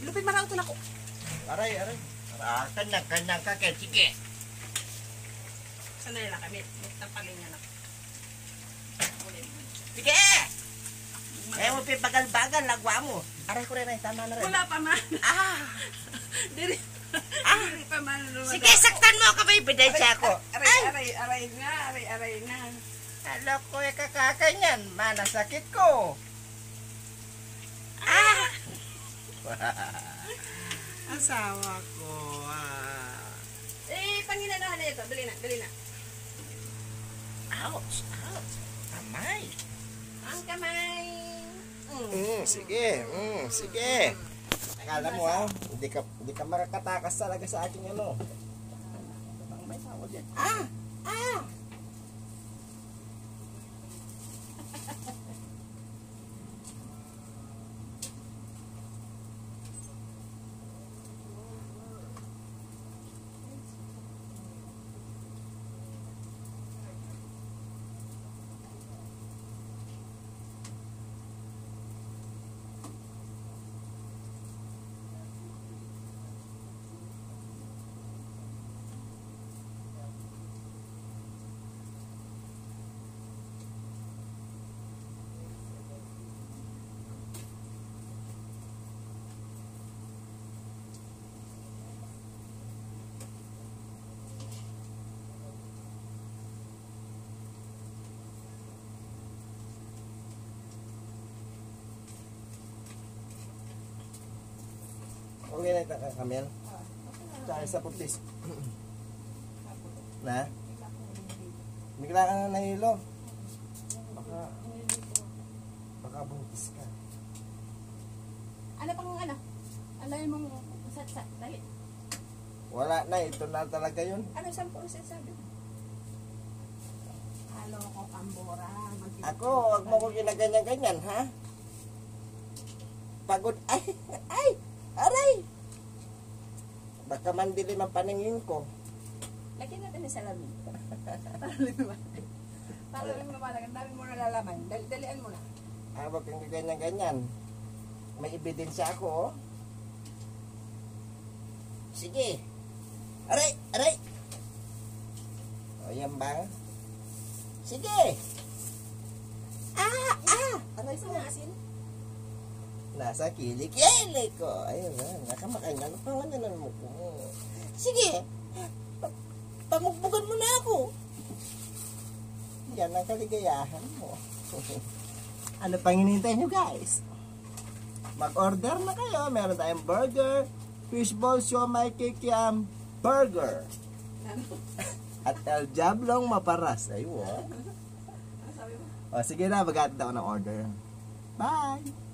Lupit marauto na ko. Aray. Kanyang kakit. Sige. Sandali lang kami. Tampalin niya na. Sige! Eh, mo pipagal-bagal. Lagwa mo. Aray ko rin. Tama na rin. Wala pa man. Diri pa man. Sige, saktan mo ako. May ebidensya ko. Aray na. Alo ko kakakanyan. Manasakit ko. Asawa ko. Panginanahan na ito. Dali na. Ouch. Kamay. Ang kamay. Sige. Akala mo hindi ka makakatakas talaga sa aking ano. May tawag yan. Okay na ito, Kamel? Tsaka isa po, please. Na? Bigla ka na nahilo. Baka buntis ka. Ano pang ano? Alayin mong sat-sat. Dali. Wala na, ito na talaga yun. Ano 10% sabi? Halo ko pambora. Ako, wag mo ko ginaganyan-ganyan, ha? Pagod. Aray! Baka mandilim ang paningin ko. Lagyan natin ng salamin. Para lumalag. Ang dami mo nalalaman. Dalian mo na. Wag kang ganyan-ganyan. May ebidensya ako, oh. Sige. Aray! O, yan ba? Sige! Aray sa mga asin. Nasa kilik-kilik ko. Ayun na, nakamakanya. Pangalan mo ko. Sige! Pamugbugan mo na ako. Yan ang kaligayahan mo. Ano pang hinihintay nyo, guys? Mag-order na kayo. Meron tayong burger, fishball, siomai, kikiam, burger. At El Diablong Maparas. Ayun, oh. O, sige na, mag-add ako ng order. Bye!